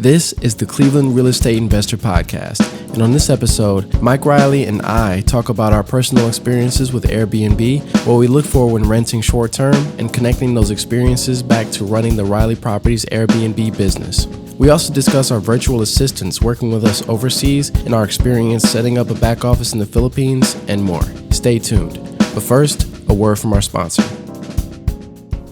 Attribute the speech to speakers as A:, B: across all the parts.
A: This is the Cleveland Real Estate Investor Podcast, and on this episode, Mike Reilly and I talk about our personal experiences with Airbnb, what we look for when renting short-term, and connecting those experiences back to running the Reilly Properties Airbnb business. We also discuss our virtual assistants working with us overseas and our experience setting up a back office in the Philippines and more. Stay tuned. But first, a word from our sponsor.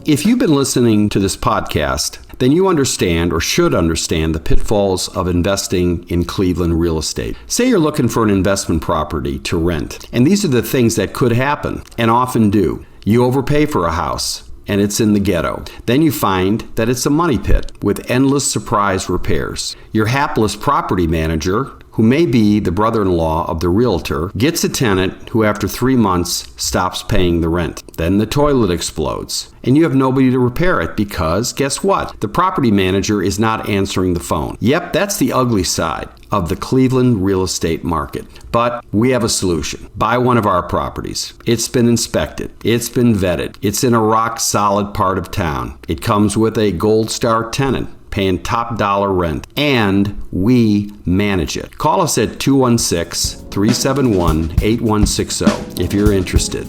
B: If you've been listening to this podcast, then you understand or should understand the pitfalls of investing in Cleveland real estate. Say you're looking for an investment property to rent, and these are the things that could happen and often do. You overpay for a house, and it's in the ghetto. Then you find that it's a money pit with endless surprise repairs. Your hapless property manager, who may be the brother-in-law of the realtor, gets a tenant who after 3 months stops paying the rent. Then the toilet explodes, and you have nobody to repair it because, guess what? The property manager is not answering the phone. Yep, that's the ugly side of the Cleveland real estate market. But we have a solution. Buy one of our properties. It's been inspected. It's been vetted. It's in a rock-solid part of town. It comes with a Gold Star tenant paying top dollar rent, and we manage it. Call us at 216-371-8160 if you're interested.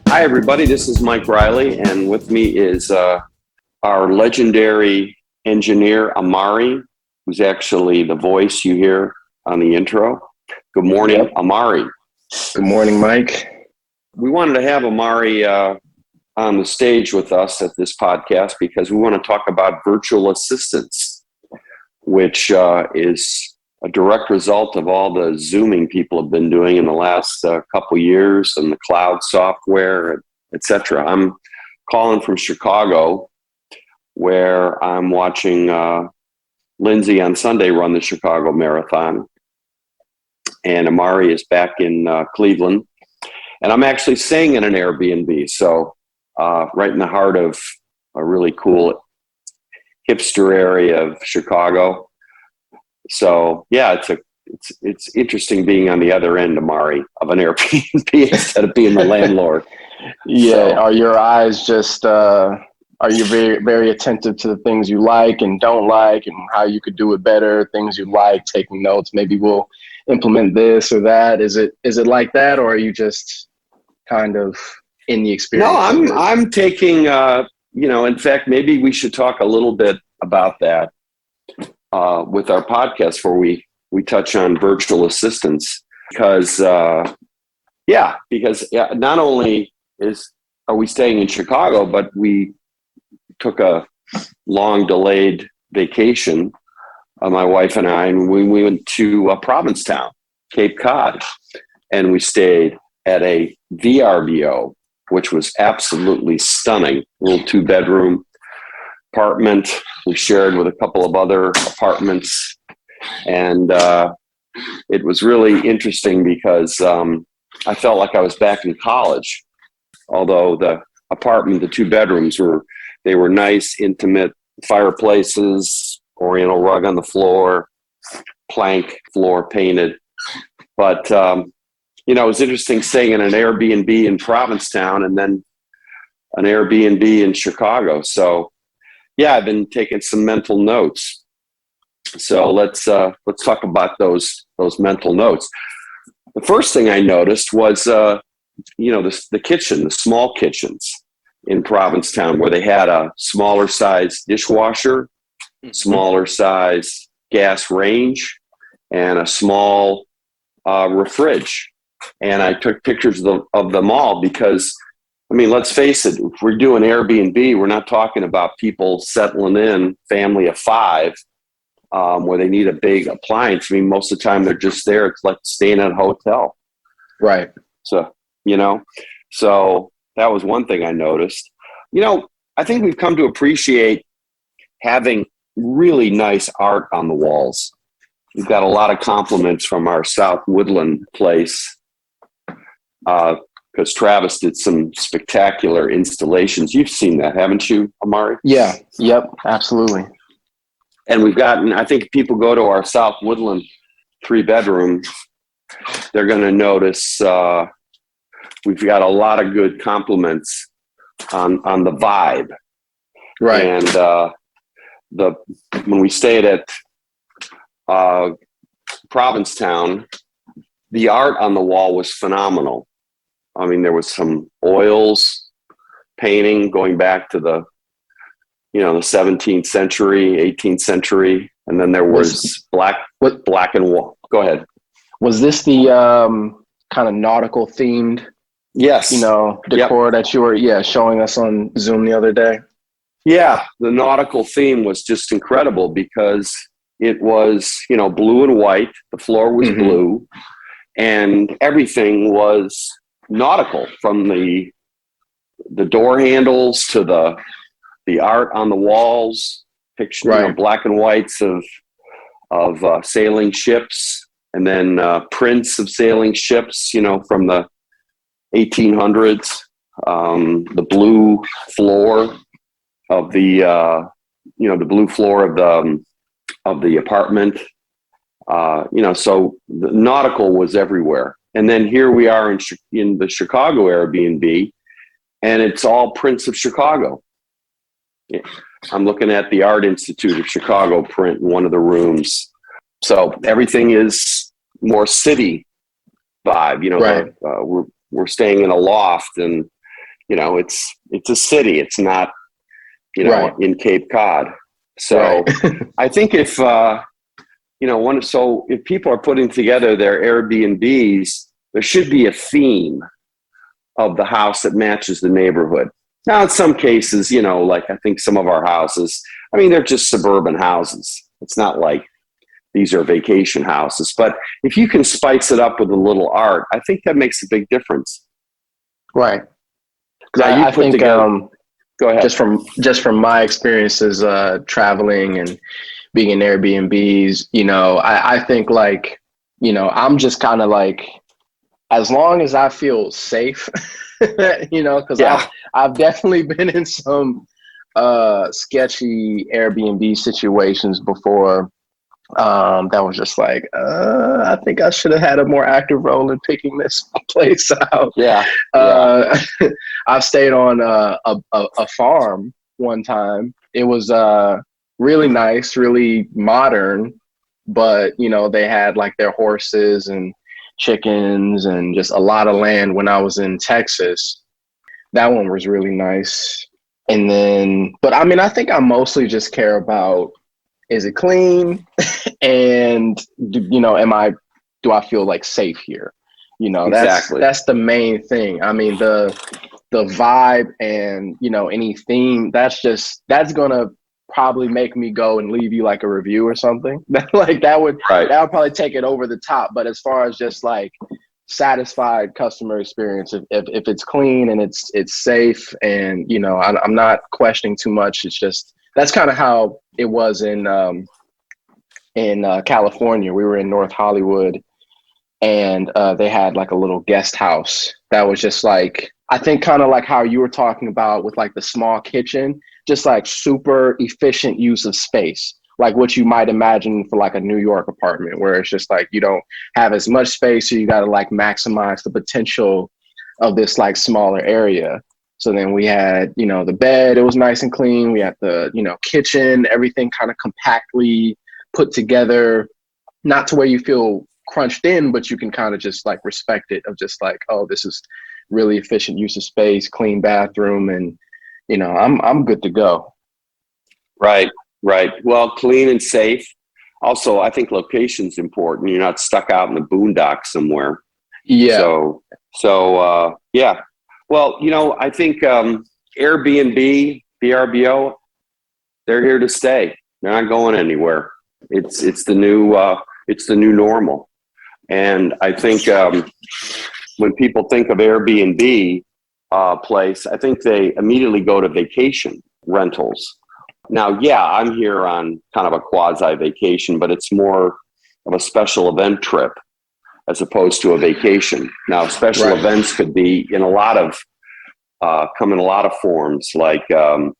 C: Hi, everybody. This is Mike Reilly, and with me is our legendary engineer, A'marri, who's actually the voice you hear on the intro. Good morning,
D: Yep.
C: A'marri.
D: Good morning, Mike.
C: We wanted to have A'marri on the stage with us at this podcast because we want to talk about virtual assistants, which is a direct result of all the Zooming people have been doing in the last couple years and the cloud software, etc. I'm calling from Chicago, where I'm watching Lindsay on Sunday run the Chicago Marathon, and A'marri is back in Cleveland. And I'm actually staying in an Airbnb, so right in the heart of a really cool hipster area of Chicago. So yeah, it's interesting being on the other end, A'marri, of an Airbnb instead of being the landlord.
D: Yeah, so, are your eyes just are you very, very attentive to the things you like and don't like and how you could do it better, things you like, taking notes, maybe we'll implement this or that? Is it like that, or are you just kind of in the experience?
C: No, I'm taking, in fact, maybe we should talk a little bit about that with our podcast where we touch on virtual assistants because not only are we staying in Chicago, but we took a long delayed vacation, my wife and I, and we went to Provincetown, Cape Cod, and we stayed at a VRBO, which was absolutely stunning. A little 2-bedroom apartment we shared with a couple of other apartments. And it was really interesting because I felt like I was back in college. Although the apartment, the 2 bedrooms were nice, intimate fireplaces, oriental rug on the floor, plank floor painted. But it was interesting staying in an Airbnb in Provincetown and then an Airbnb in Chicago. So, yeah, I've been taking some mental notes. So let's talk about those mental notes. The first thing I noticed was, the kitchen, the small kitchens in Provincetown, where they had a smaller size dishwasher, smaller size gas range, and a small fridge. And I took pictures of them all because, let's face it, if we're doing Airbnb, we're not talking about people settling in, family of 5, where they need a big appliance. Most of the time they're just there. It's like staying at a hotel.
D: Right.
C: So that was one thing I noticed. I think we've come to appreciate having really nice art on the walls. We've got a lot of compliments from our South Woodland place because Travis did some spectacular installations. You've seen that, haven't you, A'marri?
D: Yeah. Yep. Absolutely.
C: And we've gotten, I think if people go to our South Woodland 3-bedroom, they're going to notice we've got a lot of good compliments on the vibe.
D: Right.
C: And when we stayed at Provincetown, the art on the wall was phenomenal. I mean, there was some oils painting going back to the 17th century, 18th century, and then there was black and white. Go ahead.
D: Was this the kind of nautical themed?
C: Yes.
D: Decor that you were showing us on Zoom the other day?
C: Yeah, the nautical theme was just incredible because it was, blue and white. The floor was blue, and everything was nautical, from the door handles to the art on the walls, picture, black and whites of sailing ships, and then prints of sailing ships, from the 1800s. The blue floor of the blue floor of the apartment. So the nautical was everywhere. And then here we are in the Chicago Airbnb, and it's all prints of Chicago. I'm looking at the Art Institute of Chicago print in one of the rooms. So everything is more city vibe. We're staying in a loft, and it's a city. It's not in Cape Cod. So I think if if people are putting together their Airbnbs, there should be a theme of the house that matches the neighborhood. Now, in some cases, like I think some of our houses, I mean, they're just suburban houses. It's not like these are vacation houses. But if you can spice it up with a little art, I think that makes a big difference.
D: Right.
C: Now,
D: I think
C: go ahead.
D: Just from my experiences traveling and being in Airbnbs, I think I'm just kind of like, as long as I feel safe, because I've definitely been in some sketchy Airbnb situations before. That was just like, I think I should have had a more active role in picking this place out. I've stayed on a farm one time. It was really nice, really modern, but they had like their horses and chickens and just a lot of land. When I was in Texas, that one was really nice. And then, but I mean, I think I mostly just care about, is it clean? And do I feel like safe here?
C: Exactly.
D: That's the main thing. I mean, the vibe and, any theme, that's gonna probably make me go and leave you like a review or something. That would probably take it over the top. But as far as just like satisfied customer experience, if it's clean and it's safe, and I'm not questioning too much. It's just, that's kind of how it was in California. We were in North Hollywood, and they had like a little guest house that was just like, I think kind of like how you were talking about with like the small kitchen, just like super efficient use of space, like what you might imagine for like a New York apartment, where it's just like you don't have as much space, so you got to like maximize the potential of this like smaller area. So then we had, the bed, it was nice and clean. We had the, kitchen, everything kind of compactly put together, not to where you feel crunched in, but you can kind of just like respect it, of just like, oh, this is really efficient use of space, clean bathroom, and I'm good to go. Right.
C: Well, clean and safe. Also, I think location's important. You're not stuck out in the boondocks somewhere.
D: Yeah.
C: So yeah. Well, I think Airbnb, VRBO, they're here to stay. They're not going anywhere. It's the new normal. And I think when people think of Airbnb place, I think they immediately go to vacation rentals. Now, yeah, I'm here on kind of a quasi vacation, but it's more of a special event trip as opposed to a vacation. Now, special events could be in come in a lot of forms, like, you're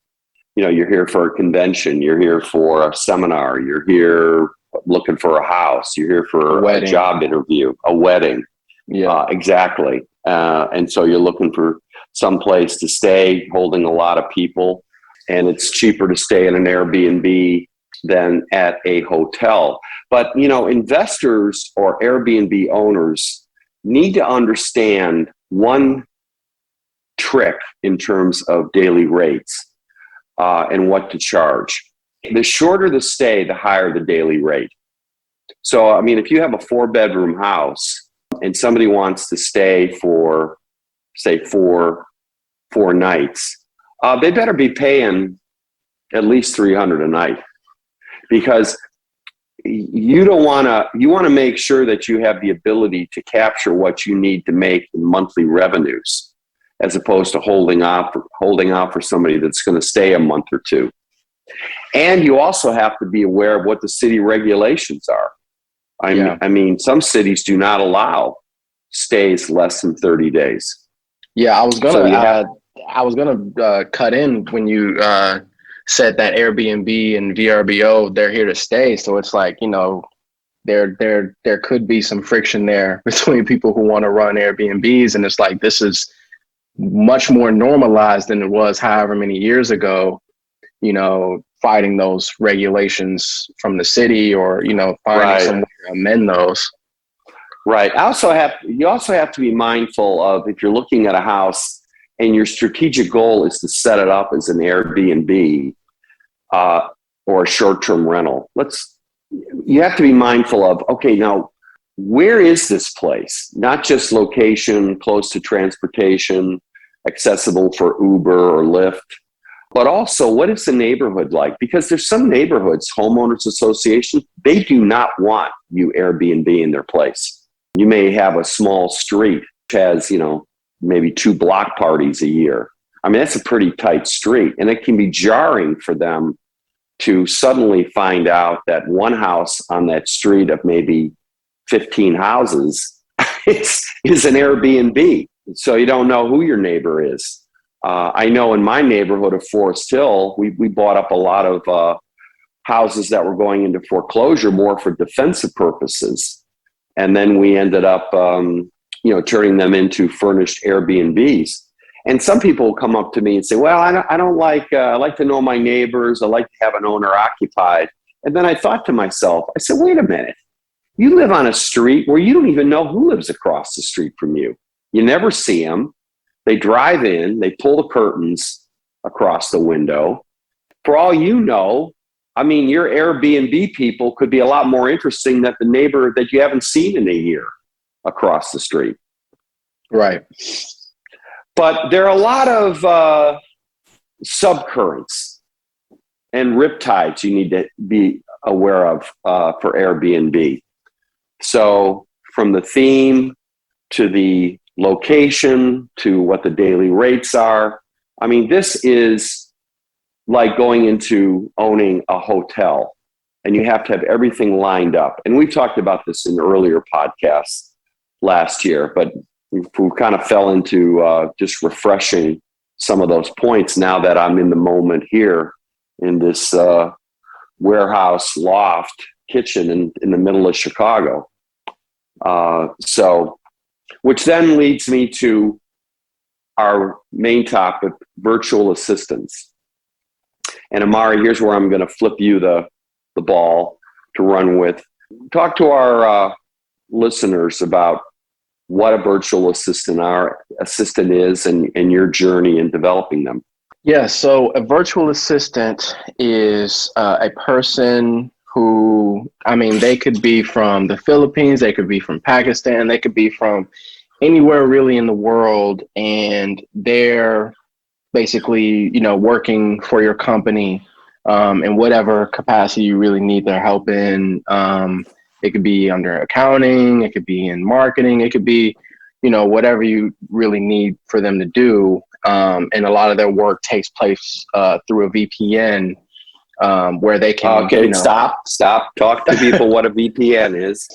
C: here for a convention, you're here for a seminar, you're here looking for a house, you're here for a job interview, a wedding. Yeah, exactly. And so you're looking for someplace to stay holding a lot of people. And it's cheaper to stay in an Airbnb than at a hotel. But, investors or Airbnb owners need to understand one trick in terms of daily rates and what to charge. The shorter the stay, the higher the daily rate. So, if you have a 4-bedroom house and somebody wants to stay for, say, four nights, they better be paying at least $300 a night, because you want to make sure that you have the ability to capture what you need to make in monthly revenues, as opposed to holding out for somebody that's going to stay a month or two. And you also have to be aware of what the city regulations are. Some cities do not allow stays less than 30 days.
D: Yeah, I was gonna cut in when you said that Airbnb and VRBO, they're here to stay. So it's like, there could be some friction there between people who want to run Airbnbs, and it's like, this is much more normalized than it was however many years ago, fighting those regulations from the city, or, finding some way to amend those.
C: Right. You also have to be mindful of, if you're looking at a house and your strategic goal is to set it up as an Airbnb or a short-term rental, you have to be mindful of, okay, now, where is this place? Not just location, close to transportation, accessible for Uber or Lyft, but also, what is the neighborhood like? Because there's some neighborhoods, homeowners associations, they do not want you Airbnb in their place. You may have a small street which has, maybe 2 block parties a year. That's a pretty tight street, and it can be jarring for them to suddenly find out that one house on that street of maybe 15 houses is an Airbnb. So you don't know who your neighbor is. I know in my neighborhood of Forest Hill, we bought up a lot of houses that were going into foreclosure more for defensive purposes. And then we ended up, turning them into furnished Airbnbs. And some people will come up to me and say, well, I like to know my neighbors. I like to have an owner occupied. And then I thought to myself, I said, wait a minute. You live on a street where you don't even know who lives across the street from you. You never see them. They drive in, they pull the curtains across the window. For all you know, your Airbnb people could be a lot more interesting than the neighbor that you haven't seen in a year across the street.
D: Right.
C: But there are a lot of subcurrents and riptides you need to be aware of for Airbnb. So from the theme to the location to what the daily rates are. This is like going into owning a hotel, and you have to have everything lined up. And we've talked about this in earlier podcasts last year, but we kind of fell into just refreshing some of those points now that I'm in the moment here in this warehouse loft kitchen in the middle of Chicago. Which then leads me to our main topic, virtual assistants. And A'marri, here's where I'm going to flip you the ball to run with. Talk to our listeners about what a virtual assistant is and your journey in developing them.
D: Yeah, so a virtual assistant is a person who, they could be from the Philippines, they could be from Pakistan, they could be from anywhere really in the world, and they're basically, working for your company in whatever capacity you really need their help in. It could be under accounting, it could be in marketing, it could be, whatever you really need for them to do. And a lot of their work takes place through a VPN. Where they can.
C: Okay, stop. Talk to people what a VPN is.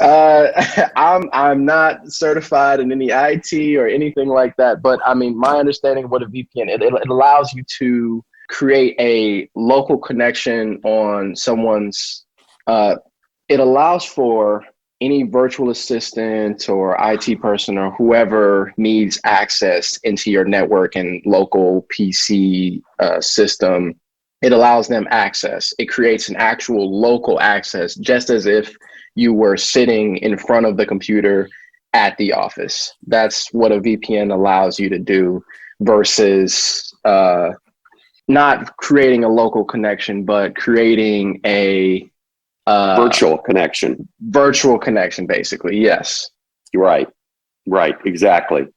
D: I'm not certified in any IT or anything like that, but my understanding of what a VPN it allows you to create a local connection on someone's. It allows for any virtual assistant or IT person or whoever needs access into your network and local PC system, it allows them access. It creates an actual local access, just as if you were sitting in front of the computer at the office. That's what a VPN allows you to do versus not creating a local connection, but creating a
C: virtual connection.
D: Virtual connection, basically. Yes.
C: Right. Exactly.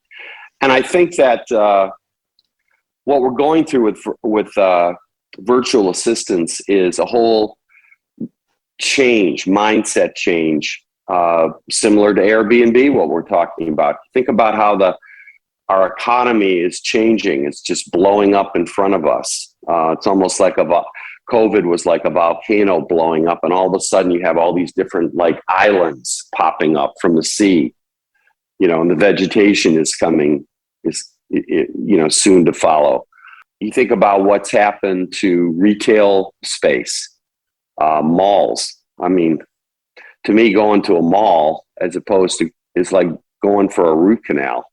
C: And I think that what we're going through with virtual assistants is a whole mindset change, similar to Airbnb, what we're talking about. Think about how our economy is changing. It's just blowing up in front of us. It's almost like COVID was like a volcano blowing up, and all of a sudden you have all these different like islands popping up from the sea, and the vegetation is coming, soon to follow. You think about what's happened to retail space, malls. I mean, to me, going to a mall as opposed to is like going for a root canal.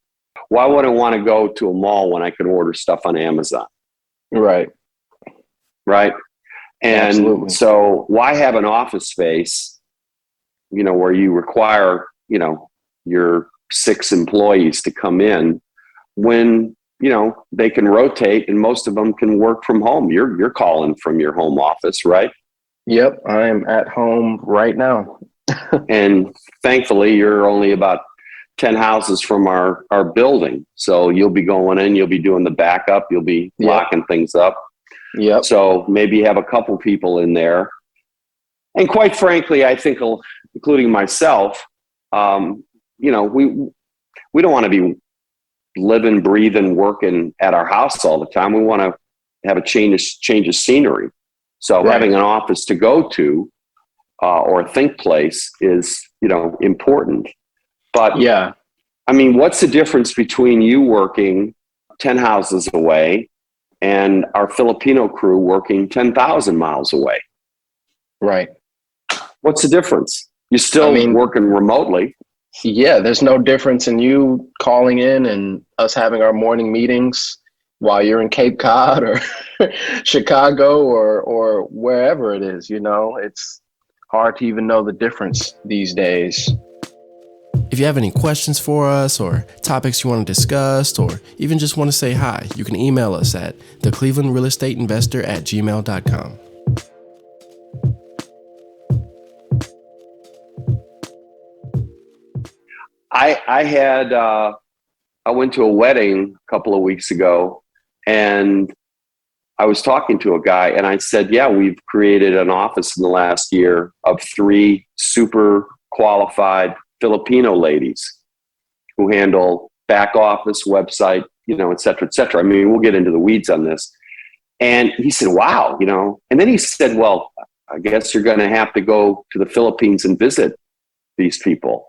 C: Why would I want to go to a mall when I can order stuff on Amazon?
D: Right.
C: And
D: Absolutely.
C: So why have an office space, where you require, your 6 employees to come in when, they can rotate and most of them can work from home. You're calling from your home office, right?
D: Yep. I am at home right now.
C: And thankfully you're only about 10 houses from our building. So you'll be going in, you'll be doing the backup, you'll be locking things up.
D: Yep.
C: So maybe you have a couple people in there. And quite frankly, I think, including myself, we don't want to be living, breathing, working at our house all the time. We want to have a change of scenery. So having an office to go to or a think place is, important. But
D: yeah,
C: I mean, what's the difference between you working 10 houses away and our Filipino crew working 10,000 miles away?
D: Right.
C: What's the difference? You're still working remotely.
D: Yeah, there's no difference in you calling in and us having our morning meetings while you're in Cape Cod or Chicago or wherever it is. It's hard to even know the difference these days.
A: If you have any questions for us or topics you want to discuss or even just want to say hi, you can email us at theclevelandrealestateinvestor@gmail.com.
C: I went to a wedding a couple of weeks ago, and I was talking to a guy, and I said, yeah, we've created an office in the last year of 3 super qualified Filipino ladies who handle back office, website, et cetera, et cetera. I mean, we'll get into the weeds on this. And he said, wow, and then he said, well, I guess you're going to have to go to the Philippines and visit these people.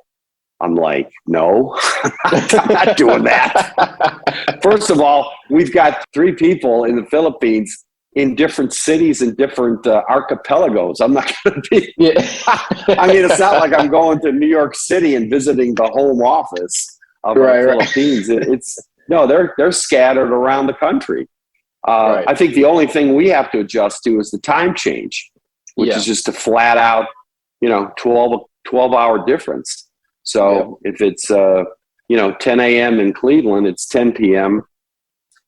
C: I'm like, no, I'm not doing that. First of all, we've got 3 people in the Philippines in different cities and different archipelagos. I'm not going to be. Yeah. I mean, it's not like I'm going to New York City and visiting the home office of the Philippines. They're scattered around the country. I think the only thing we have to adjust to is the time change, which is just a flat out, 12-hour difference. So if it's 10 a.m. in Cleveland, it's 10 p.m.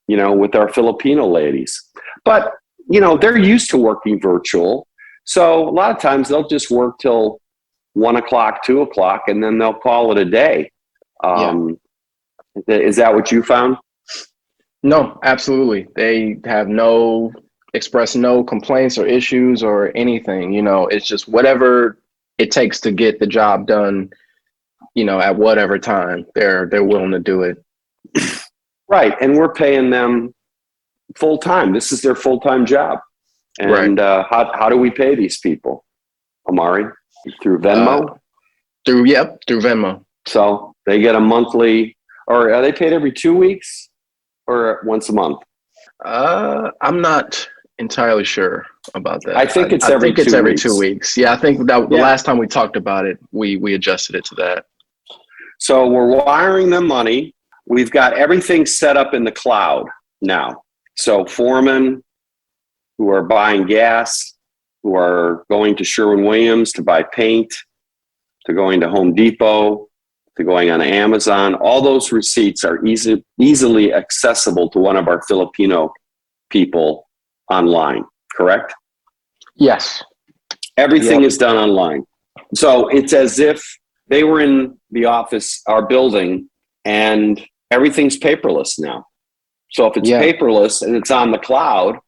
C: With our Filipino ladies. But they're used to working virtual, so a lot of times they'll just work till 1 o'clock, 2 o'clock, and then they'll call it a day. Is that what you found?
D: No, absolutely. They have express no complaints or issues or anything. It's just whatever it takes to get the job done. At whatever time they're willing to do it.
C: Right. And we're paying them full time. This is their full-time job. And how do we pay these people, A'marri? Through Venmo?
D: Through Venmo.
C: So they get a monthly, or are they paid every 2 weeks or once a month?
D: I'm not entirely sure about that.
C: I think it's every
D: 2 weeks. Yeah, I think that the last time we talked about it, we adjusted it to that.
C: So we're wiring them money. We've got everything set up in the cloud now. So foremen who are buying gas, who are going to Sherwin-Williams to buy paint, to going to Home Depot, to going on Amazon, all those receipts are easily accessible to one of our Filipino people online, correct?
D: Yes.
C: Everything is done online. So it's as if they were in the office, our building, and everything's paperless now. So if it's paperless and it's on the cloud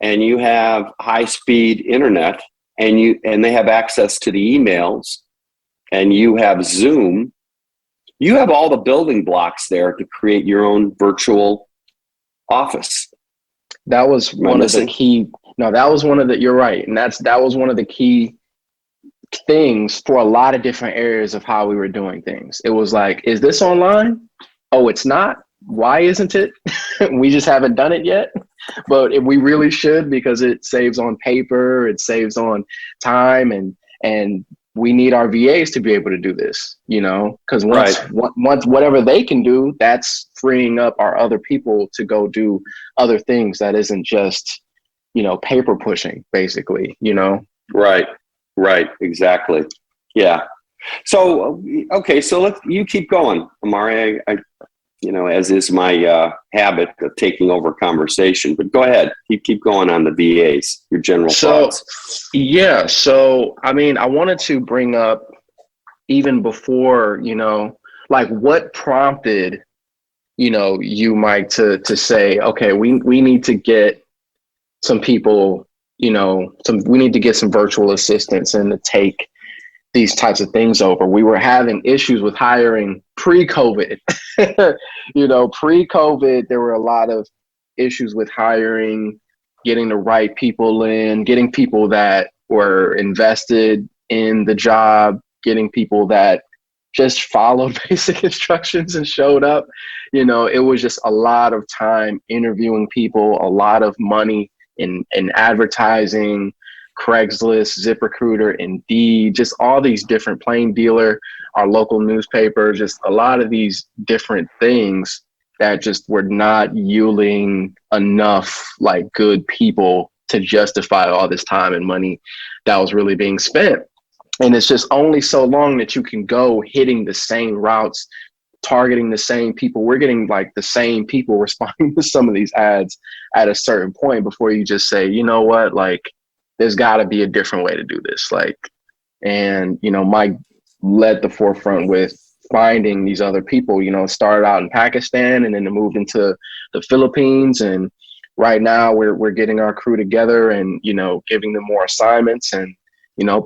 C: and you have high-speed internet and they have access to the emails and you have Zoom, you have all the building blocks there to create your own virtual office.
D: That was one of the key. No, that was one of the, you're right. And that was one of the key things for a lot of different areas of how we were doing things. It was like, is this online? Oh, it's not. Why isn't it? We just haven't done it yet, but we really should, because it saves on paper, it saves on time, and we need our VAs to be able to do this, because once whatever they can do, that's freeing up our other people to go do other things that isn't just, paper pushing, basically,
C: Right. Exactly. Yeah. So, okay. So you keep going, A'marri. I as is my habit of taking over conversation, but go ahead. Keep going on the VAs, your general thoughts.
D: Yeah. So, I wanted to bring up, even before, what prompted, you, Mike, to say, okay, we need to get some people, we need to get some virtual assistants and to take these types of things over. We were having issues with hiring pre-COVID. Pre-COVID, there were a lot of issues with hiring, getting the right people in, getting people that were invested in the job, getting people that just followed basic instructions and showed up. It was just a lot of time interviewing people, a lot of money in advertising, Craigslist, ZipRecruiter, Indeed, just all these different, Plain Dealer, our local newspaper, just a lot of these different things that just were not yielding enough good people to justify all this time and money that was really being spent. And it's just only so long that you can go hitting the same routes, targeting the same people. We're getting the same people responding to some of these ads at a certain point before you just say, you know what, there's got to be a different way to do this. And Mike led the forefront with finding these other people, started out in Pakistan and then moved into the Philippines. And right now we're getting our crew together and, giving them more assignments and,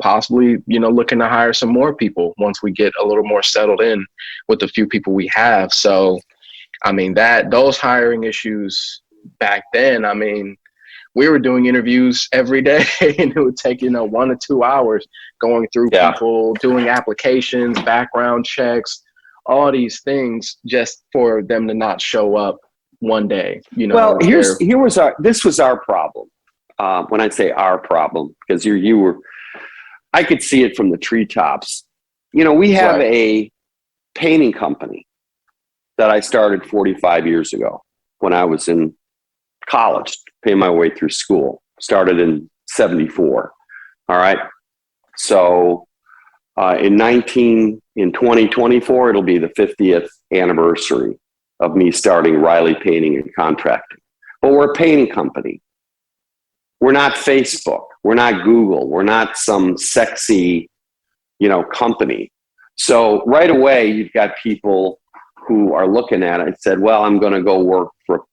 D: possibly, looking to hire some more people once we get a little more settled in with the few people we have. So, those hiring issues back then, we were doing interviews every day and it would take, 1 or 2 hours going through people, doing applications, background checks, all these things just for them to not show up one day.
C: Well, this was our problem. When I say our problem, because I could see it from the treetops. We have a painting company that I started 45 years ago when I was in college, paying my way through school. Started in 74. All right. So in 2024, it'll be the 50th anniversary of me starting Reilly Painting and Contracting. But we're a painting company. We're not Facebook. We're not Google. We're not some sexy, company. So right away, you've got people who are looking at it and said, well, I'm going to go work for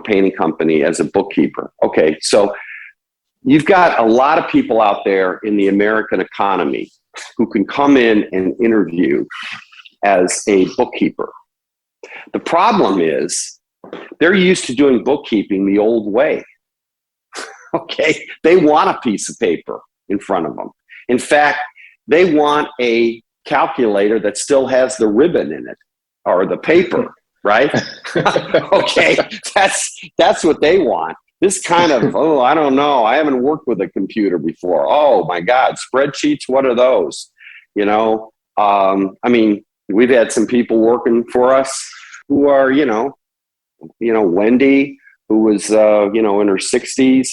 C: painting company as a bookkeeper. Okay, so you've got a lot of people out there in the American economy who can come in and interview as a bookkeeper. The problem is they're used to doing bookkeeping the old way. Okay, they want a piece of paper in front of them. In fact, they want a calculator that still has the ribbon in it or the paper. Right? Okay, that's what they want. This kind of, oh, I don't know. I haven't worked with a computer before. Oh my God, spreadsheets. What are those? You know, I mean, we've had some people working for us who are, Wendy, who was, in her 60s,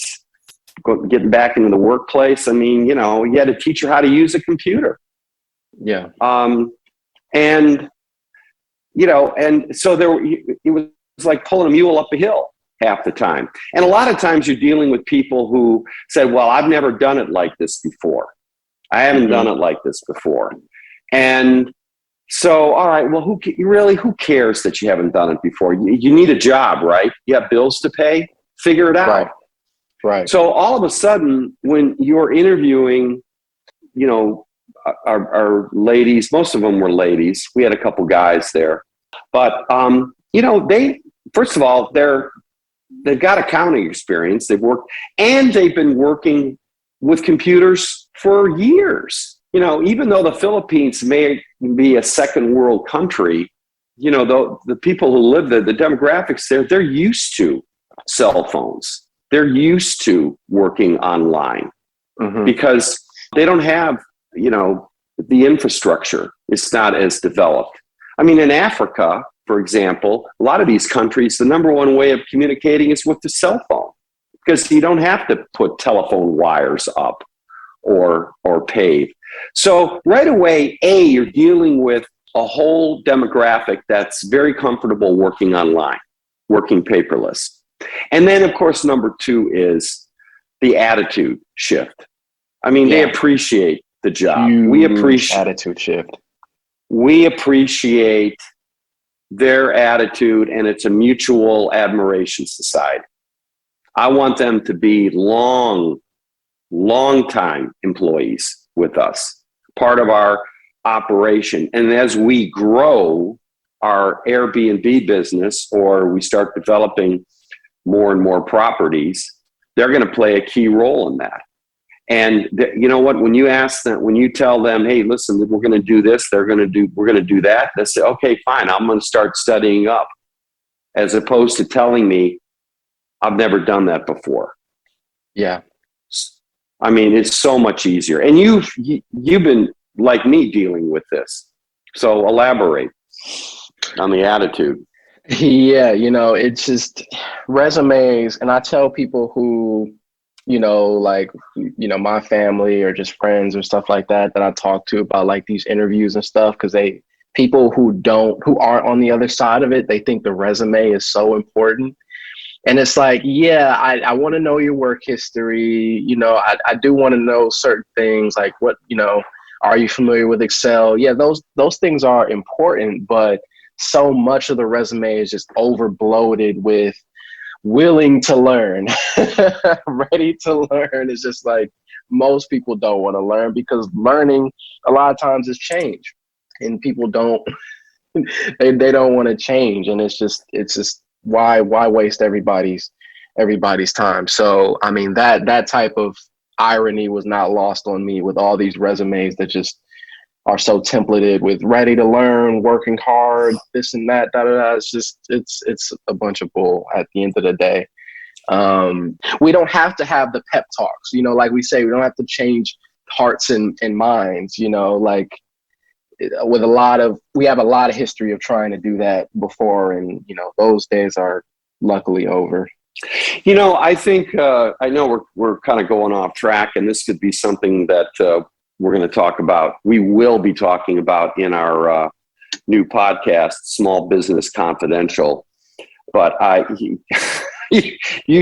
C: getting back into the workplace. I mean, you had to teach her how to use a computer.
D: Yeah.
C: And so it was like pulling a mule up a hill half the time. And a lot of times you're dealing with people who said, well, I've never done it like this before. I haven't done it like this before. And so, all right, well, who cares that you haven't done it before? You need a job, right? You have bills to pay. Figure it out.
D: Right.
C: So all of a sudden, when you're interviewing, our ladies, most of them were ladies. We had a couple guys there, but first of all, they've got accounting experience. They've worked, and they've been working with computers for years. Even though the Philippines may be a second world country, the people who live there, the demographics there, they're used to cell phones. They're used to working online because they don't have, the infrastructure. It's not as developed. I mean, in Africa, for example, a lot of these countries, the number one way of communicating is with the cell phone because you don't have to put telephone wires up or pave. So right away, you're dealing with a whole demographic that's very comfortable working online, working paperless. And then, of course, number two is the attitude shift. I mean, they appreciate the job. We appreciate
D: attitude shift.
C: We appreciate their attitude, and it's a mutual admiration society. I want them to be long time employees with us, part of our operation. And as we grow our Airbnb business, or we start developing more and more properties, they're going to play a key role in that. And you know what? When you ask them, when you tell them, "Hey, listen, we're going to do this," we're going to do that. They say, "Okay, fine. I'm going to start studying up," as opposed to telling me, "I've never done that before."
D: Yeah.
C: I mean, it's so much easier. And you've been like me dealing with this. So elaborate on the attitude.
D: Yeah, it's just resumes. And I tell people who, my family or just friends or stuff like that I talk to about like these interviews and stuff, because people who aren't on the other side of it, they think the resume is so important. And it's like, I want to know your work history. I do want to know certain things like what, are you familiar with Excel? Yeah, those things are important, but so much of the resume is just over bloated with willing to learn, ready to learn. It's just like most people don't want to learn, because learning a lot of times is change, and people don't, they don't want to change. And it's just why waste everybody's time? So, I mean, that type of irony was not lost on me with all these resumes that just are so templated with ready to learn, working hard, this and that, It's just, it's a bunch of bull at the end of the day. We don't have to have the pep talks, like we say, we don't have to change hearts and minds, like we have a lot of history of trying to do that before. And, those days are luckily over.
C: I think, I know we're kind of going off track, and this could be something that, we're going to talk about. We will be talking about in our new podcast, Small Business Confidential. But you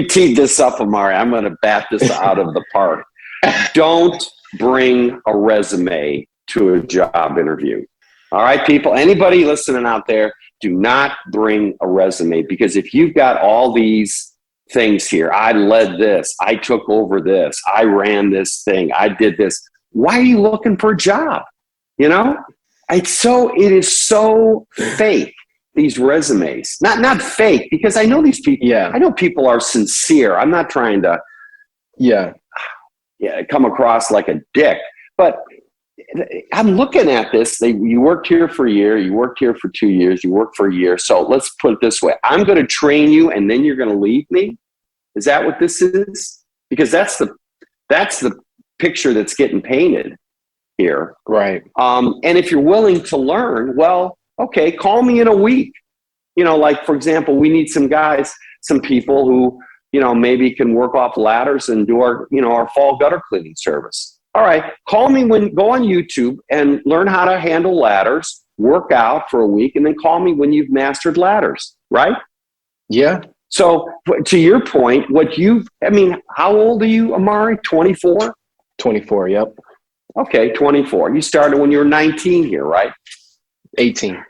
C: teed this up, A'marri. I'm going to bat this out of the park. Don't bring a resume to a job interview. All right, people, anybody listening out there, do not bring a resume, because if you've got all these things here, I led this, I took over this, I ran this thing, I did this. Why are you looking for a job? It is so fake, these resumes. Not fake, because I know these people.
D: Yeah.
C: I know people are sincere. I'm not trying to come across like a dick. But I'm looking at this. You worked here for a year. You worked here for 2 years. You worked for a year. So let's put it this way. I'm going to train you, and then you're going to leave me? Is that what this is? Because that's the picture that's getting painted here.
D: Right.
C: And if you're willing to learn, well, okay, call me in a week. Like, for example, we need some people who, maybe can work off ladders and do our fall gutter cleaning service. All right, call me go on YouTube and learn how to handle ladders, work out for a week, and then call me when you've mastered ladders, right?
D: Yeah.
C: So to your point, how old are you, A'marri? 24?
D: 24, yep.
C: Okay, 24. You started when you were 19 here, right?
D: 18.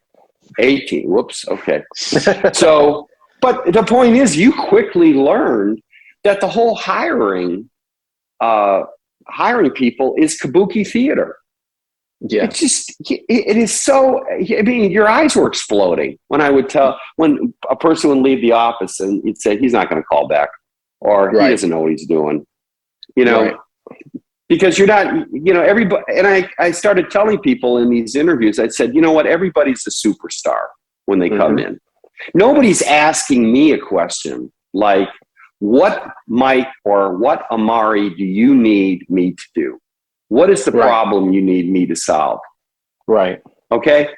C: 18. Whoops. Okay. So, but the point is, you quickly learned that the whole hiring people is kabuki theater.
D: Yeah.
C: It's just, it is so, your eyes were exploding when when a person would leave the office and he'd say, he's not going to call back, or he doesn't know what he's doing,
D: Right.
C: Because you're not, everybody. And I started telling people in these interviews, I said, you know what, everybody's a superstar when they come in. Nobody's asking me a question like, what Mike or what A'marri do you need me to do? What is the problem you need me to solve?
D: Right.
C: Okay.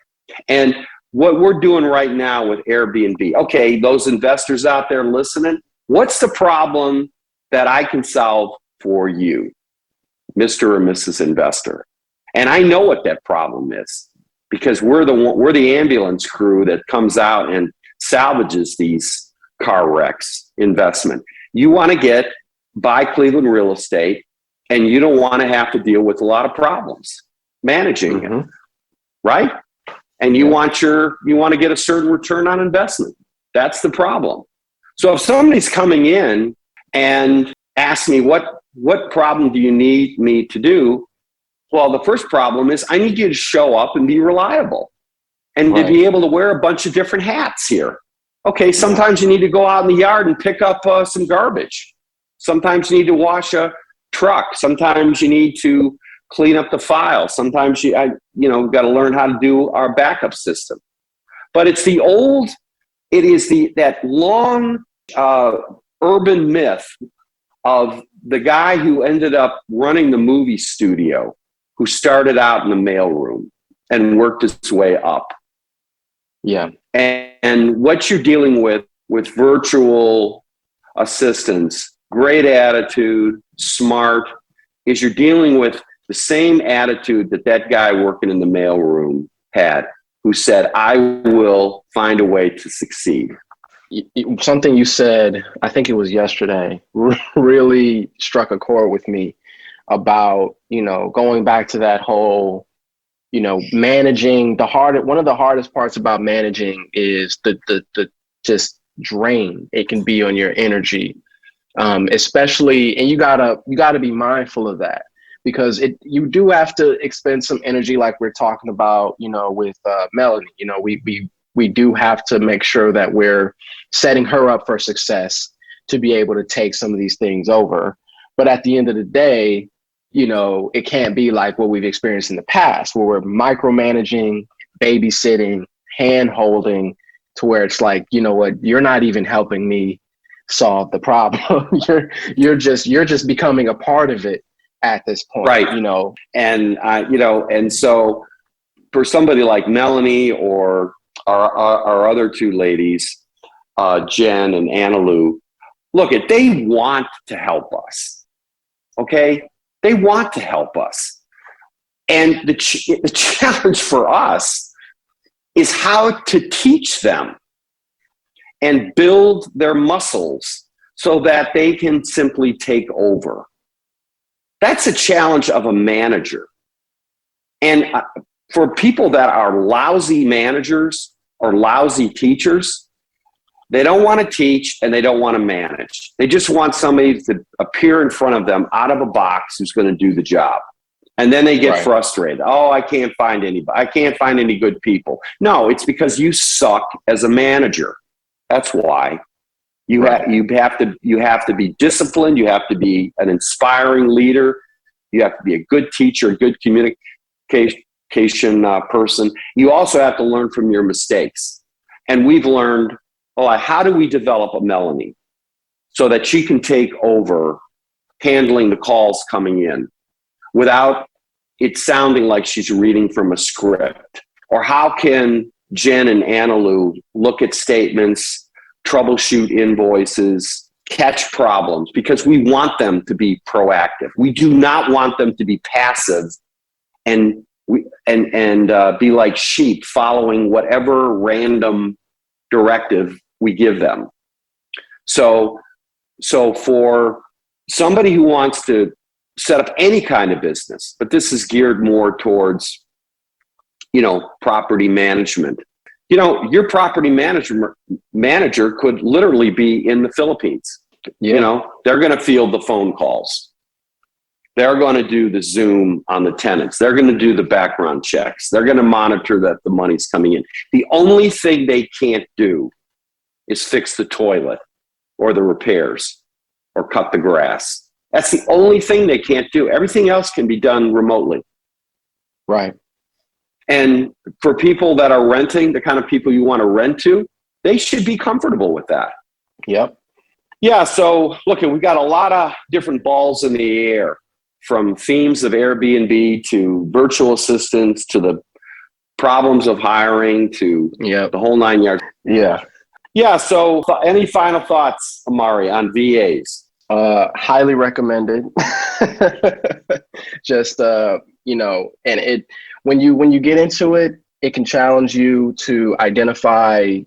C: And what we're doing right now with Airbnb, okay, those investors out there listening, what's the problem that I can solve for you, Mr. or Mrs. Investor? And I know what that problem is, because we're the ambulance crew that comes out and salvages these car wrecks investment. You want to buy Cleveland real estate, and you don't want to have to deal with a lot of problems managing it, right? And you want to get a certain return on investment. That's the problem. So if somebody's coming in and asks me, what problem do you need me to do? Well, the first problem is I need you to show up and be reliable and to be able to wear a bunch of different hats here. Okay, sometimes you need to go out in the yard and pick up some garbage. Sometimes you need to wash a truck. Sometimes you need to clean up the file. Sometimes got to learn how to do our backup system. But it's that long urban myth of the guy who ended up running the movie studio, who started out in the mailroom and worked his way up.
D: Yeah.
C: And what you're dealing with virtual assistants, great attitude, smart, is you're dealing with the same attitude that guy working in the mailroom had, who said, I will find a way to succeed.
D: Something you said, I think it was yesterday, really struck a chord with me about, going back to that whole, managing one of the hardest parts about managing is the just drain it can be on your energy. Especially, and you gotta be mindful of that, because you do have to expend some energy, like we're talking about, with Melanie. We do have to make sure that we're setting her up for success to be able to take some of these things over. But at the end of the day, it can't be like what we've experienced in the past, where we're micromanaging, babysitting, hand holding, to where it's like, you're not even helping me solve the problem. you're just becoming a part of it at this point,
C: right? And so for somebody like Melanie or our other two ladies, Jen and Anna Lou, look, they want to help us. Okay, they want to help us, and the challenge for us is how to teach them and build their muscles so that they can simply take over. That's a challenge of a manager. And for people that are lousy managers or lousy teachers, they don't want to teach and they don't want to manage. They just want somebody to appear in front of them out of a box who's going to do the job. And then they get frustrated. Oh, I can't find anybody. I can't find any good people. No, it's because you suck as a manager. That's why. You have to be disciplined. You have to be an inspiring leader. You have to be a good teacher, a good communication person. You also have to learn from your mistakes. And we've learned, how do we develop a Melanie so that she can take over handling the calls coming in without it sounding like she's reading from a script? Or how can Jen and Annalou look at statements, troubleshoot invoices, catch problems? Because we want them to be proactive. We do not want them to be passive and be like sheep following whatever random directive we give them. So for somebody who wants to set up any kind of business, but this is geared more towards, property management. Your property manager could literally be in the Philippines.
D: Yeah.
C: They're going to field the phone calls. They're going to do the Zoom on the tenants. They're going to do the background checks. They're going to monitor that the money's coming in. The only thing they can't do is fix the toilet or the repairs or cut the grass. That's the only thing they can't do. Everything else can be done remotely.
D: Right.
C: And for people that are renting, the kind of people you want to rent to, they should be comfortable with that.
D: Yep.
C: Yeah, so look, we've got a lot of different balls in the air, from themes of Airbnb to virtual assistants to the problems of hiring to the whole 9 yards.
D: Yeah.
C: Yeah, so any final thoughts, A'marri, on VAs?
D: Highly recommended. Just, and it, when you get into it, it can challenge you to identify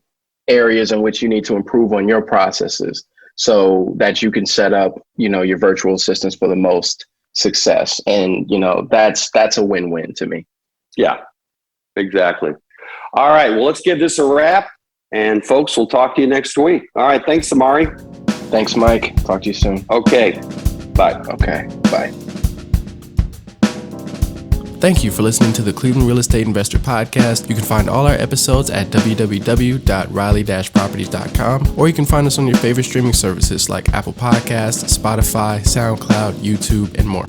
D: areas in which you need to improve on your processes so that you can set up, your virtual assistants for the most success. And, that's a win-win to me.
C: Yeah, exactly. All right, well, let's give this a wrap. And folks, we'll talk to you next week. All right, thanks, A'marri.
D: Thanks, Mike. Talk to you soon.
C: Okay, bye.
D: Okay, bye.
A: Thank you for listening to the Cleveland Real Estate Investor Podcast. You can find all our episodes at www.reilly-properties.com, or you can find us on your favorite streaming services like Apple Podcasts, Spotify, SoundCloud, YouTube, and more.